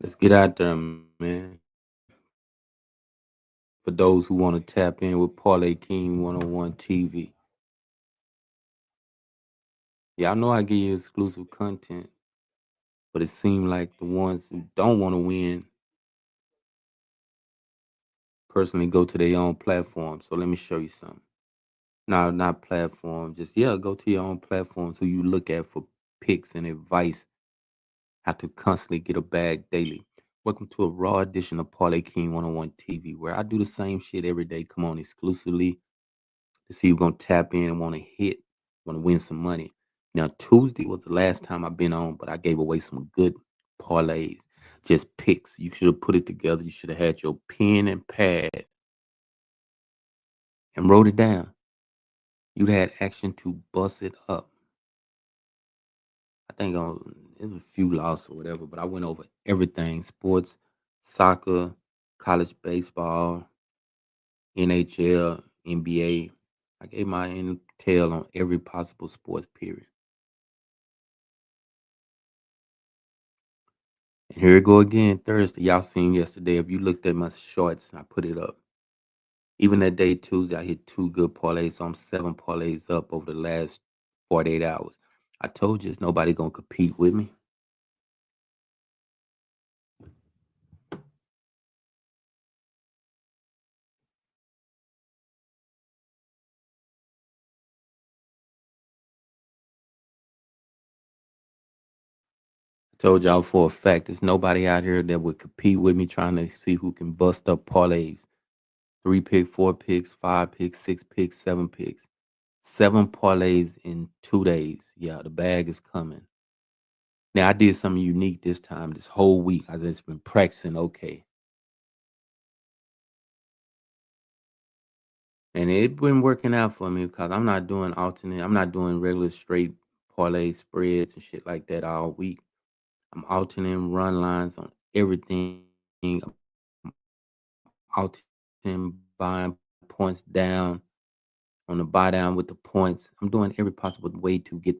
Let's get out there, man. For those who want to tap in with Parlay King 101 TV. Yeah, I know I give you exclusive content, but it seems like the ones who don't want to win personally go to their own platform. So let me show you something. No, not platform, just go to your own platforms who you look at for picks and advice how to constantly get a bag daily. Welcome to a raw edition of Parlay King 101 TV, where I do the same shit every day. Come on, exclusively to see who's gonna tap in and want to hit, want to win some money. Now Tuesday was the last time I've been on, but I gave away some good parlays, just picks. You should have put it together. You should have had your pen and pad and wrote it down. You'd had action to bust it up. I think it was a few losses or whatever, but I went over everything: sports, soccer, college baseball, NHL, NBA. I gave my intel on every possible sports period. And here it go again Thursday. Y'all seen yesterday. If you looked at my shorts, I put it up. Even that day Tuesday, I hit two good parlays. So I'm 7 parlays up over the last 48 hours. I told you, it's nobody gonna compete with me. I told y'all for a fact, there's nobody out here that would compete with me trying to see who can bust up parlays. 3 pick, 4 picks, 5 picks, 6 picks, 7 picks. 7 parlays in 2 days. Yeah, the bag is coming. Now I did something unique this time. This whole week, I just been practicing. Okay, and it been working out for me because I'm not doing alternate. I'm not doing regular straight parlay spreads and shit like that all week. I'm alternating run lines on everything. I'm alternating buying points down on the buy down with the points. I'm doing every possible way to get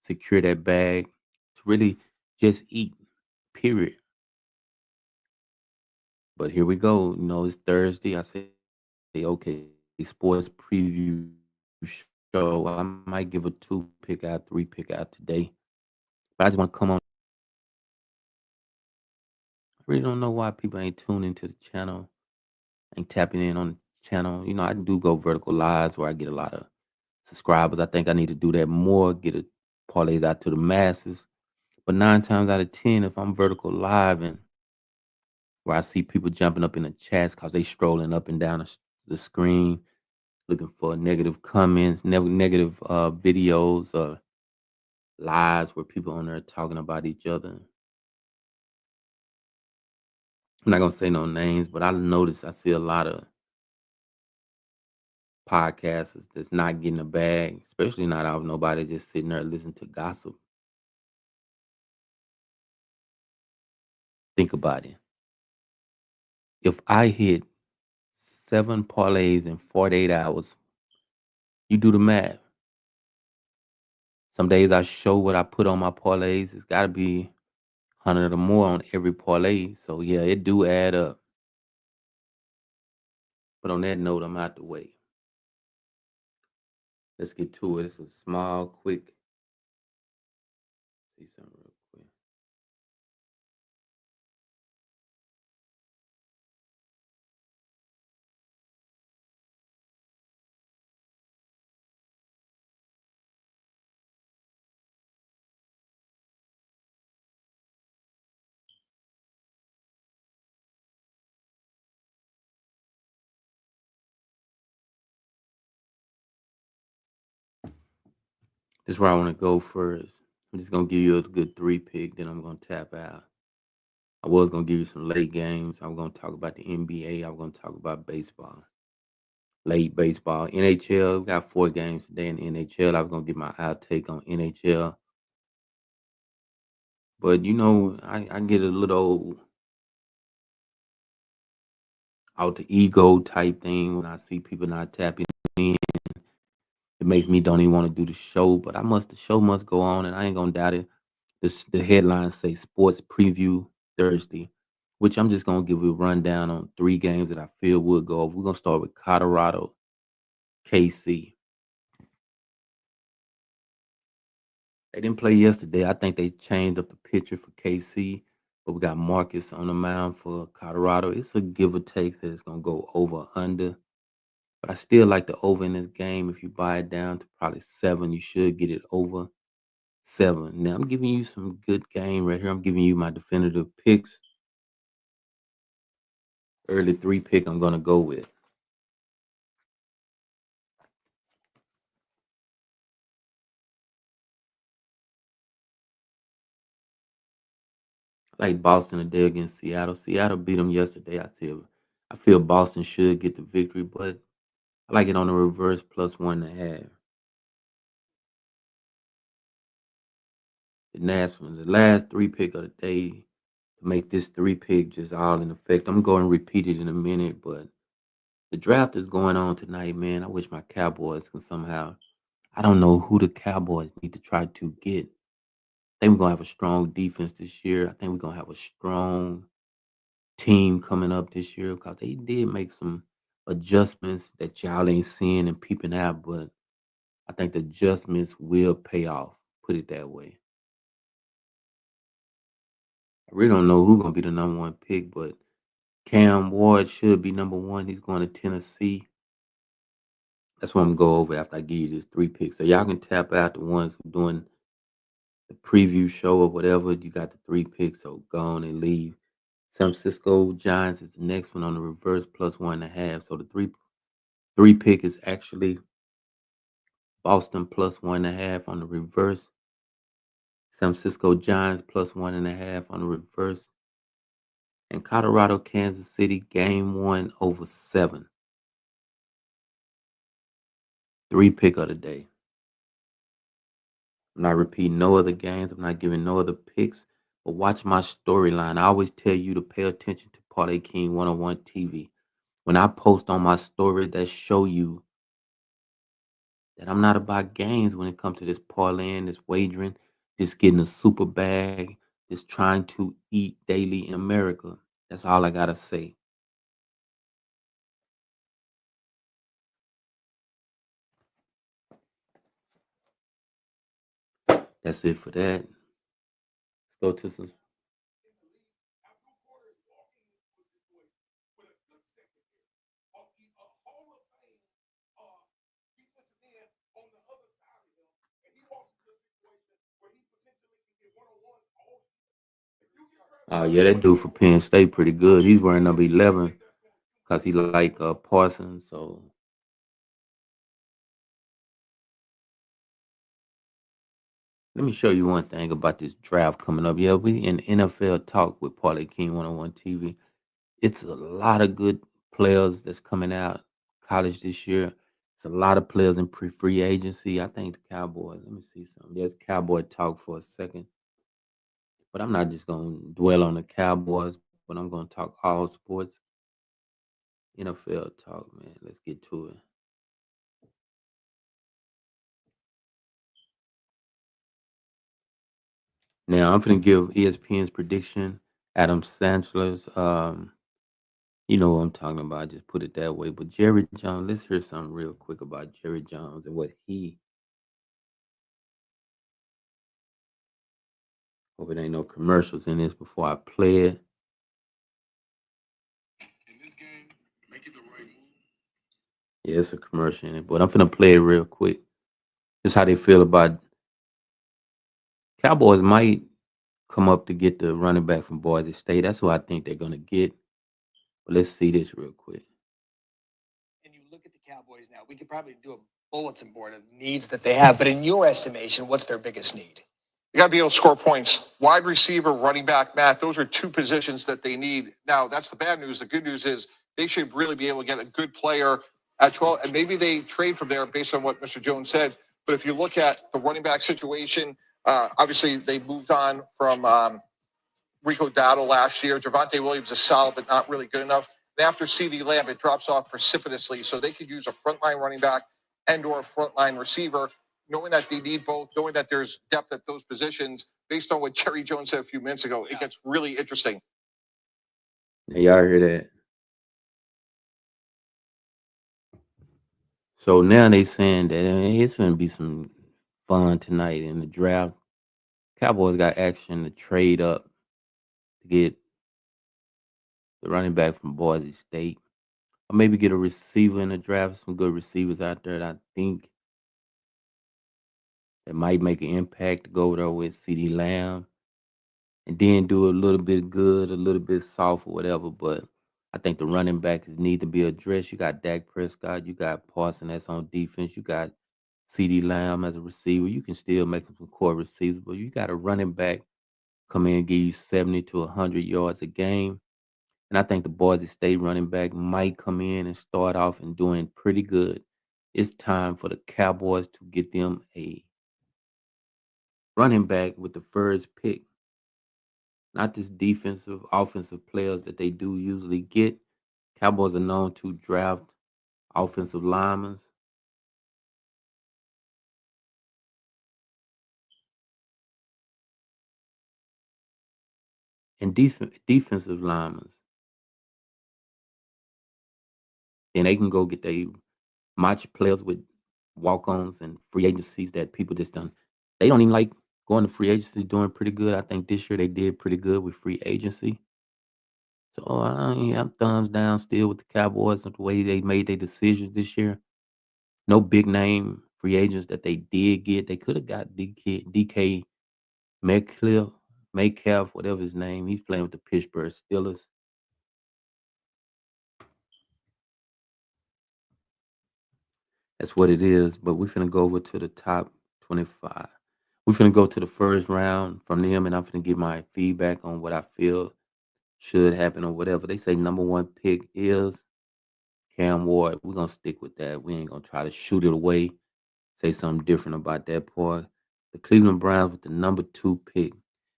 secure that bag to really just eat. Period. But here we go. It's Thursday. I say, okay, sports preview show. I might give a 2 pick out, 3 pick out today. But I just want to come on. I really don't know why people ain't tuning to the channel, ain't tapping in on the channel. I do go vertical lives where I get a lot of subscribers. I think I need to do that more, get it parlays out to the masses. But 9 times out of 10, if I'm vertical live and where I see people jumping up in the chats because they strolling up and down the screen looking for negative comments, negative videos or lives where people on there talking about each other. I'm not gonna say no names, but I see a lot of podcasts that's not getting a bag, especially not out of nobody just sitting there listening to gossip. Think about it. If I hit 7 parlays in 48 hours, you do the math. Some days I show what I put on my parlays. It's got to be 100 or more on every parlay. So yeah, it do add up. But on that note, I'm out the way. Let's get to it. It's a small, quick. See something real quick. This is where I want to go first. I'm just gonna give you a good 3 pick, then I'm gonna tap out. I was gonna give you some late games. I'm gonna talk about the NBA. I'm gonna talk about baseball, late baseball, NHL. We got 4 games today in the NHL. I was gonna get my outtake on NHL, but I get a little out the ego type thing when I see people not tapping in. It makes me don't even want to do the show, but the show must go on, and I ain't gonna doubt it. The headlines say sports preview Thursday, which I'm just gonna give you a rundown on 3 games that I feel would go over. We're gonna start with Colorado, KC. They didn't play yesterday. I think they changed up the pitcher for KC, but we got Marcus on the mound for Colorado. It's a give or take that it's gonna go over or under. But I still like the over in this game. If you buy it down to probably 7, you should get it over 7. Now I'm giving you some good game right here. I'm giving you my definitive picks. Early 3 pick I'm gonna go with. I like Boston today against Seattle. Seattle beat them yesterday. I feel Boston should get the victory, but I like it on the reverse plus 1.5. The last 3 pick of the day to make this 3 pick just all in effect. I'm going to repeat it in a minute, but the draft is going on tonight, man. I wish my Cowboys can somehow. I don't know who the Cowboys need to try to get. I think we're gonna have a strong defense this year. I think we're gonna have a strong team coming up this year because they did make some adjustments that y'all ain't seeing and peeping out, but I think the adjustments will pay off. Put it that way. I really don't know who's gonna be the number 1 pick, but Cam Ward should be number 1. He's going to Tennessee. That's what I'm gonna go over after I give you this 3 picks. So y'all can tap out the ones who doing the preview show or whatever. You got the 3 picks, so go on and leave. San Francisco Giants is the next one on the reverse plus 1.5. So the three pick is actually Boston plus 1.5 on the reverse. San Francisco Giants plus 1.5 on the reverse. And Colorado, Kansas City, game 1 over 7. 3 pick of the day. I'm not repeating no other games. I'm not giving no other picks. But watch my storyline. I always tell you to pay attention to Parlay King 101 TV. When I post on my story that show you that I'm not about games when it comes to this parlaying, this wagering, this getting a super bag, this trying to eat daily in America. That's all I gotta say. That's it for that. Let's go to some. Yeah, that dude for Penn State pretty good. He's wearing number 11 because he like Parsons. So let me show you one thing about this draft coming up. Yeah, we in NFL talk with Parlay King 101 TV. It's a lot of good players that's coming out college this year. It's a lot of players in free agency. I think the Cowboys. Let me see something. There's Cowboy talk for a second, but I'm not just gonna dwell on the Cowboys. But I'm gonna talk all sports. NFL talk, man. Let's get to it. Now I'm gonna give ESPN's prediction. Adam Sandler's. You know what I'm talking about. I just put it that way. But Jerry Jones. Let's hear something real quick about Jerry Jones and what he. Hope it ain't no commercials in this before I play it. Yeah, it's a commercial in it, but I'm gonna play it real quick. Just how they feel about Cowboys might come up to get the running back from Boise State. That's who I think they're gonna get. But let's see this real quick. And you look at the Cowboys now, we could probably do a bulletin board of needs that they have, but in your estimation, what's their biggest need? You got to be able to score points. Wide receiver, running back, Matt, those are 2 positions that they need. Now, that's the bad news. The good news is they should really be able to get a good player at 12, and maybe they trade from there based on what Mr. Jones said. But if you look at the running back situation, obviously they moved on from Rico Dowdle last year. Javonte Williams is solid, but not really good enough. And after CeeDee Lamb, it drops off precipitously. So they could use a frontline running back and or a frontline receiver, knowing that they need both, knowing that there's depth at those positions. Based on what Jerry Jones said a few minutes ago, it gets really interesting. Y'all hear that? So now they saying that it's gonna be some fun tonight in the draft. Cowboys got action to trade up to get the running back from Boise State, or maybe get a receiver in the draft. Some good receivers out there that I think that might make an impact to go over there with CD Lamb, and then do a little bit good, a little bit soft or whatever. But I think the running backs need to be addressed. You got Dak Prescott, you got Parson that's on defense, you got CD Lamb as a receiver. You can still make some core receivers, but you got a running back come in and give you 70 to 100 yards a game. And I think the Boise State running back might come in and start off and doing pretty good. It's time for the Cowboys to get them a running back with the first pick. Not this defensive, offensive players that they do usually get. Cowboys are known to draft offensive linemen and defensive linemen. Then they can go get their match players with walk-ons and free agencies that people just don't. They don't even like going to free agency, doing pretty good. I think this year they did pretty good with free agency. So I'm thumbs down still with the Cowboys and the way they made their decisions this year. No big name free agents that they did get. They could have got DK Metcalf, whatever his name. He's playing with the Pittsburgh Steelers. That's what it is. But we're finna go over to the top 25. We're finna go to the first round from them, and I'm finna give my feedback on what I feel should happen or whatever. They say number one pick is Cam Ward. We're gonna stick with that. We ain't gonna try to shoot it away, say something different about that part. The Cleveland Browns with the number two pick.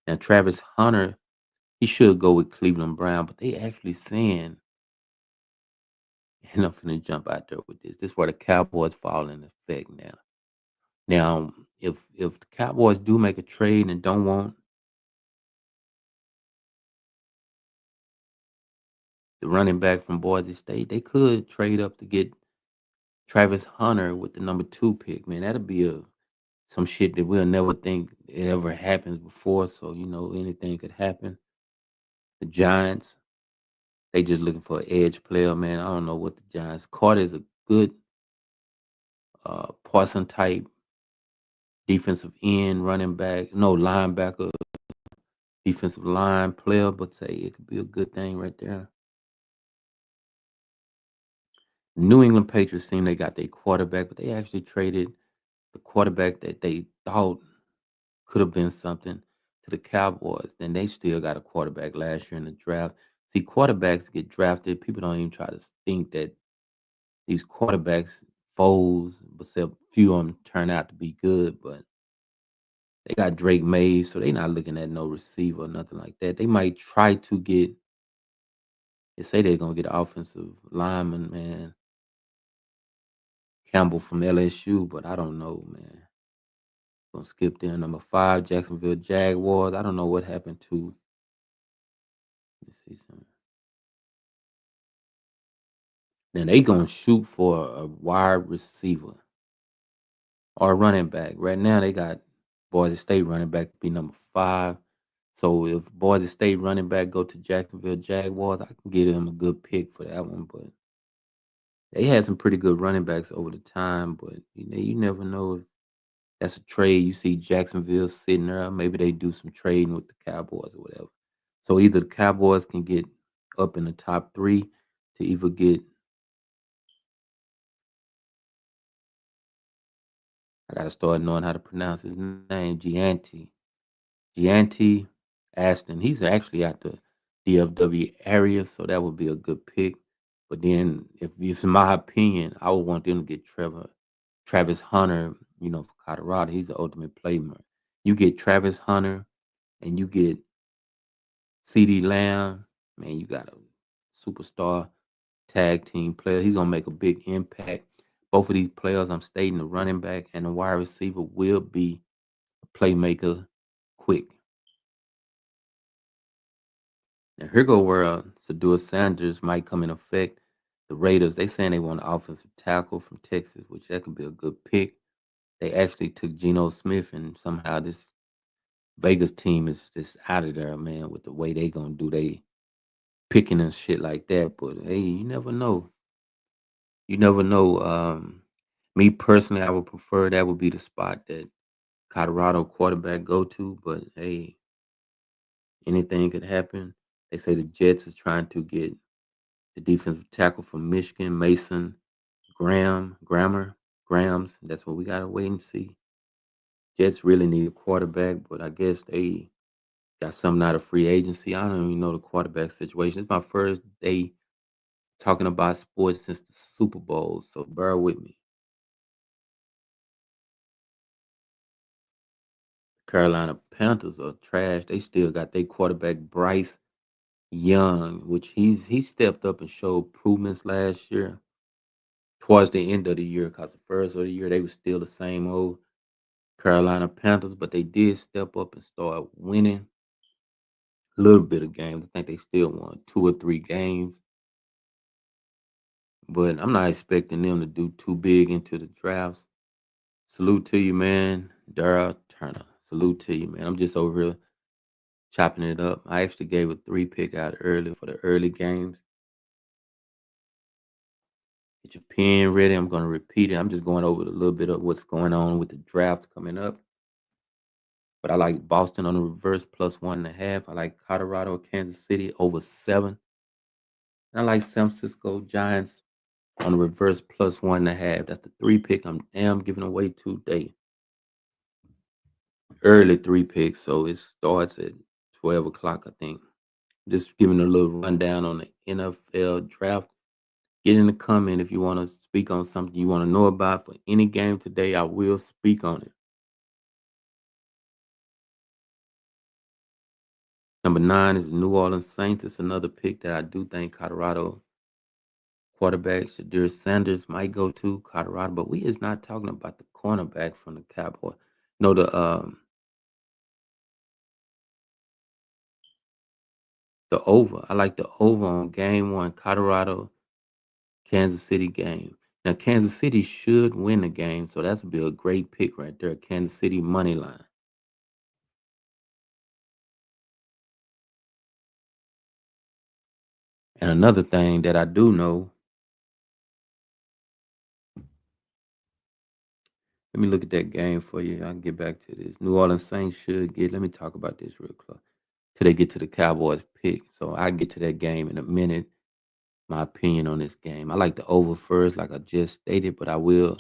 Now Travis Hunter, he should go with Cleveland Brown, but they actually saying, and I'm finna jump out there with this. This is where the Cowboys fall in effect now. Now, if the Cowboys do make a trade and don't want the running back from Boise State, they could trade up to get Travis Hunter with the number two pick. Man, that'd be some shit that we'll never think it ever happens before. So anything could happen. The Giants, they just looking for an edge player, man. I don't know what the Giants. Carter is a good Parson type defensive end, running back, no linebacker, defensive line player, but say it could be a good thing right there. New England Patriots seem they got their quarterback, but they actually traded the quarterback that they thought could have been something to the Cowboys. Then they still got a quarterback last year in the draft. See, quarterbacks get drafted. People don't even try to think that these quarterbacks foes, but a few of them turn out to be good. But they got Drake Mays, so they not looking at no receiver or nothing like that. They might try to get. They say they're gonna get an offensive lineman, man, Campbell from LSU, but I don't know, man. Gonna skip there. Number 5, Jacksonville Jaguars. I don't know what happened to. Let's see some. Now they gonna shoot for a wide receiver or a running back. Right now they got Boise State running back to be number 5. So if Boise State running back go to Jacksonville Jaguars, I can get them a good pick for that one. But they had some pretty good running backs over the time. But you never know if that's a trade. You see Jacksonville sitting there. Maybe they do some trading with the Cowboys or whatever. So either the Cowboys can get up in the top 3 to either get. I gotta start knowing how to pronounce his name. Gianti Aston. He's actually out the DFW area, so that would be a good pick. But then, if it's in my opinion, I would want them to get Travis Hunter. For Colorado, he's the ultimate playmaker. You get Travis Hunter, and you get CD Lamb. Man, you got a superstar tag team player. He's gonna make a big impact. Both of these players, I'm stating, the running back and the wide receiver will be a playmaker quick. And here go where Sadua Sanders might come in effect. The Raiders, they saying they want an offensive tackle from Texas, which that could be a good pick. They actually took Geno Smith, and somehow this Vegas team is just out of there, man, with the way they gonna do they picking and shit like that. But hey, you never know. You never know. Me personally, I would prefer that would be the spot that Colorado quarterback go to. But hey, anything could happen. They say the Jets is trying to get the defensive tackle from Michigan, Mason Grams. That's what we gotta wait and see. Jets really need a quarterback, but I guess they got something out of free agency. I don't even know the quarterback situation. It's my first day talking about sports since the Super Bowl, so bear with me. Carolina Panthers are trash. They still got their quarterback Bryce Young, which he stepped up and showed improvements last year. Towards the end of the year, because the first of the year they were still the same old Carolina Panthers, but they did step up and start winning a little bit of games. I think they still won 2 or 3 games, but I'm not expecting them to do too big into the drafts. Salute to you, man, Daryl Turner. Salute to you, man. I'm just over here chopping it up. I actually gave a 3 pick out early for the early games. Get your pen ready. I'm going to repeat it. I'm just going over a little bit of what's going on with the draft coming up. But I like Boston on the reverse plus 1.5. I like Colorado, Kansas City over 7. And I like San Francisco Giants on the reverse plus 1.5. That's the 3 pick I'm giving away today. Early 3 picks, so it starts at 12 o'clock, I think. Just giving a little rundown on the NFL draft. Get in the comment if you want to speak on something you want to know about for any game today. I will speak on it. Number 9 is the New Orleans Saints. It's another pick that I do think Colorado quarterback Shadir Sanders might go to Colorado, but we is not talking about the cornerback from the Cowboys. No, the over. I like the over on game 1, Colorado Kansas City game. Now Kansas City should win the game, so that's be a great pick right there. Kansas City money line. And another thing that I do know, let me look at that game for you. I can get back to this. New Orleans Saints should get. Let me talk about this real close till they get to the Cowboys pick. So I get to that game in a minute. My opinion on this game. I like the over first, like I just stated, but I will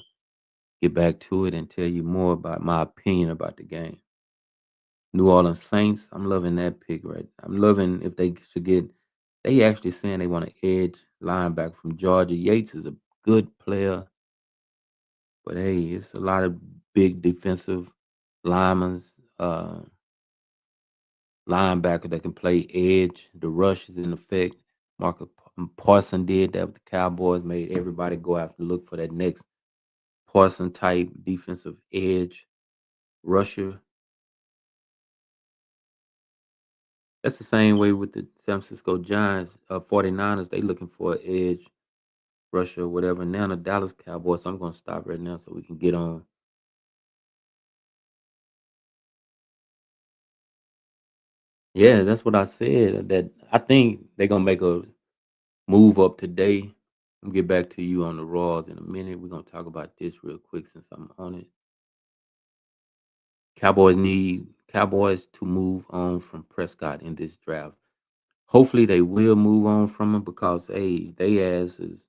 get back to it and tell you more about my opinion about the game. New Orleans Saints, I'm loving that pick right. I'm loving if they should get. They actually saying they want an edge linebacker from Georgia. Yates is a good player, but hey, it's a lot of big defensive linemen, uh, linebacker that can play edge. The rush is in effect. Marcus Parson did that with the Cowboys, made everybody go out and look for that next Parson type defensive edge rusher. That's the same way with the San Francisco Giants, 49ers. They looking for an edge rusher or whatever. Now the Dallas Cowboys. I'm going to stop right now so we can get on. Yeah, that's what I said. That I think they're gonna make a move up today. I'm get back to you on the Raws in a minute. We're gonna talk about this real quick since I'm on it. Cowboys need Cowboys to move on from Prescott in this draft. Hopefully they will move on from him because hey, they asses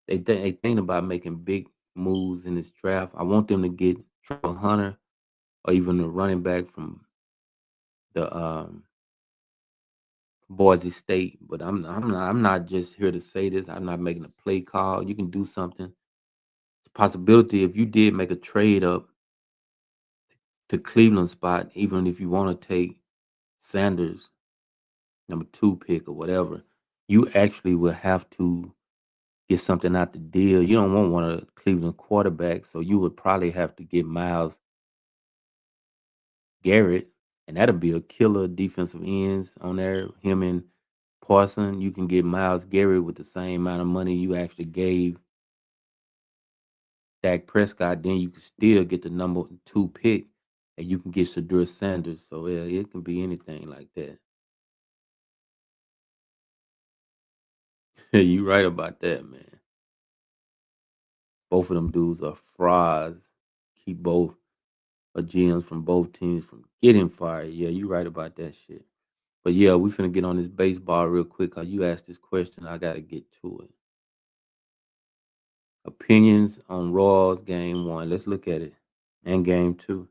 they think about making big moves in this draft. I want them to get Trevor Hunter or even a running back from the Boise State. But I'm not just here to say this. I'm not making a play call. You can do something. It's a possibility if you did make a trade up to Cleveland spot, even if you want to take Sanders number 2 pick or whatever, you actually will have to get something out the deal. You don't want one of the Cleveland quarterbacks, so you would probably have to get Miles Garrett, And that'll be a killer defensive ends on there. Him and Parson. You can get Myles Garrett with the same amount of money you actually gave Dak Prescott. Then you can still get the number 2 pick, and you can get Shadur Sanders. So yeah, it can be anything like that. You right about that, man. Both of them dudes are frauds. Keep both GMs from both teams from getting fired. Yeah, you right about that shit. But yeah, we finna get on this baseball real quick. Cause you asked this question, I gotta get to it. Opinions on Royals game 1. Let's look at it. And game 2.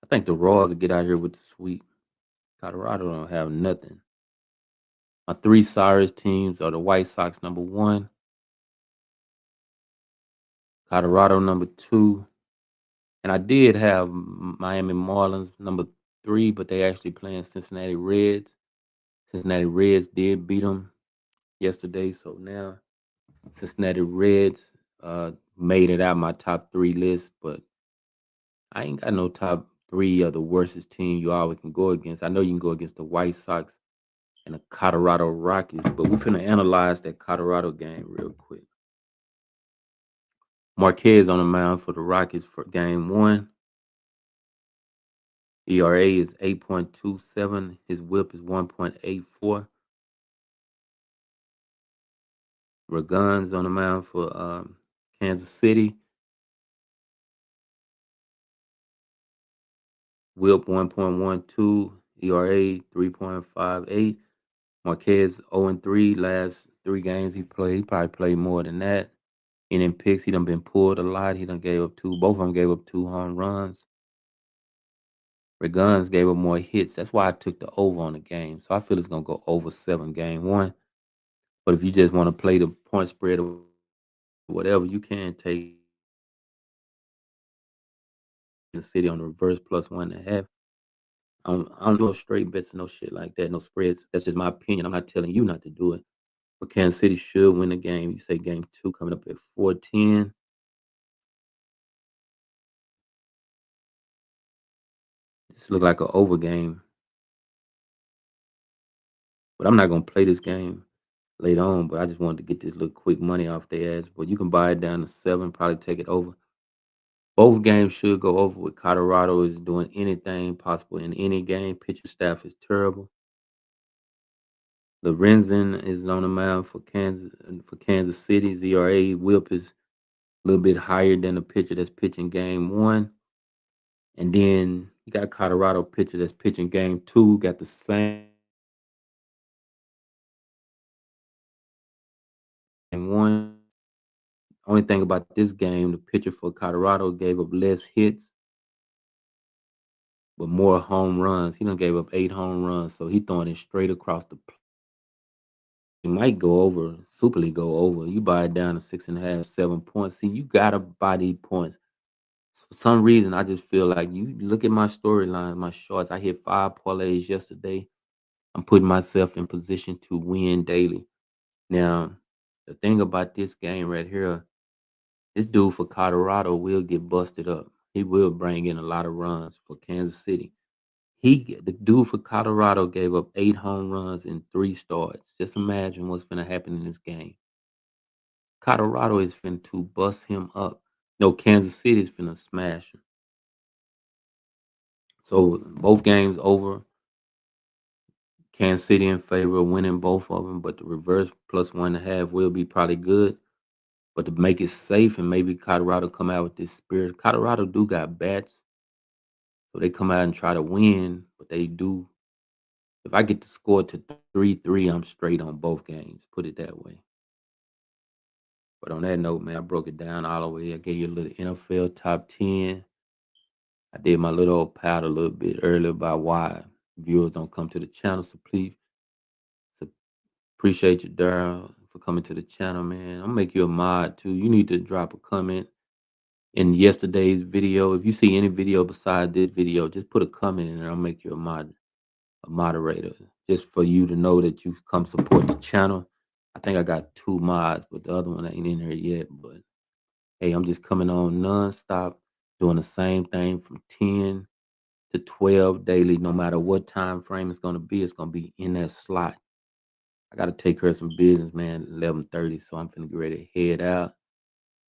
I think the Royals will get out here with the sweep. Colorado don't have nothing. My 3 sorriest teams are the White Sox number 1, Colorado number 2, and I did have Miami Marlins number 3, but they actually playing Cincinnati Reds. Cincinnati Reds did beat them yesterday, so now Cincinnati Reds made it out my top 3 list, but I ain't got no top 3 of the worstest team you always can go against. I know you can go against the White Sox and the Colorado Rockies, but we're finna analyze that Colorado game real quick. Marquez on the mound for the Rockies for game 1. ERA is 8.27. His whip is 1.84. Raguns on the mound for Kansas City. Whip 1.12. ERA 3.58. Marquez 0-3. Last 3 games he played. He probably played more than that. And in picks, he done been pulled a lot. He done gave up 2. Both of them gave up 2 home runs. Guns gave up more hits. That's why I took the over on the game. So I feel it's going to go over 7 game 1. But if you just want to play the point spread or whatever, you can take the city on the reverse plus 1.5. I don't do straight bets and no shit like that, no spreads. That's just my opinion. I'm not telling you not to do it. But Kansas City should win the game. You say game 2 coming up at 410. This look like an over game. But I'm not going to play this game later on. But I just wanted to get this little quick money off their ass. But you can buy it down to 7, probably take it over. Both games should go over with. Colorado is doing anything possible in any game. Pitching staff is terrible. Lorenzen is on the mound for Kansas City's ERA. Whip is a little bit higher than the pitcher that's pitching game 1. And then you got Colorado pitcher that's pitching game 2, got the same 1. Only thing about this game, the pitcher for Colorado gave up less hits, but more home runs. He done gave up 8 home runs, so he throwing it straight across the plate. He might go over, superly go over. You buy it down to 6.5, 7 points. See, you gotta buy these points. For some reason, I just feel like you look at my storyline, my shorts. I hit 5 parlays yesterday. I'm putting myself in position to win daily. Now, the thing about this game right here, this dude for Colorado will get busted up. He will bring in a lot of runs for Kansas City. The dude for Colorado gave up 8 home runs in 3 starts. Just imagine what's gonna happen in this game. Colorado is finna to bust him up. No, Kansas City is finna smash him. So both games over. Kansas City in favor of winning both of them, but the reverse plus 1.5 will be probably good. But to make it safe and maybe Colorado come out with this spirit. Colorado do got bats, so they come out and try to win, but they do. If I get the score to 3-3, I'm straight on both games. Put it that way. But on that note, man, I broke it down all the way. I gave you a little NFL top 10. I did my little old pad a little bit earlier about why viewers don't come to the channel. So please appreciate you, Daryl, for coming to the channel, man. I'll make you a mod too. You need to drop a comment in yesterday's video. If you see any video besides this video, just put a comment in there. I'll make you a moderator, just for you to know that you come support the channel. I think I got 2 mods, but the other one ain't in here yet. But hey, I'm just coming on nonstop, doing the same thing from 10 to 12 daily, no matter what time frame it's going to be in that slot. I got to take care of some business, man, 11:30, so I'm finna get ready to head out.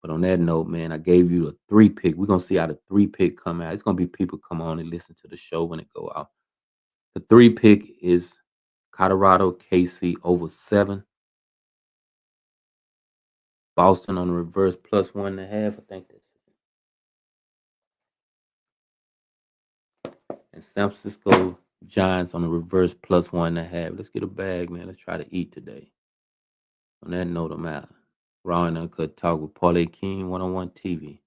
But on that note, man, I gave you a 3-pick. We're going to see how the 3-pick come out. It's going to be people come on and listen to the show when it go out. The 3-pick is Colorado KC over 7. Boston on the reverse plus 1.5. I think that's it. And San Francisco Giants on the reverse plus 1.5. Let's get a bag, man. Let's try to eat today. On that note, I'm out. Raw and Uncut Talk with Parlay King, 101 TV.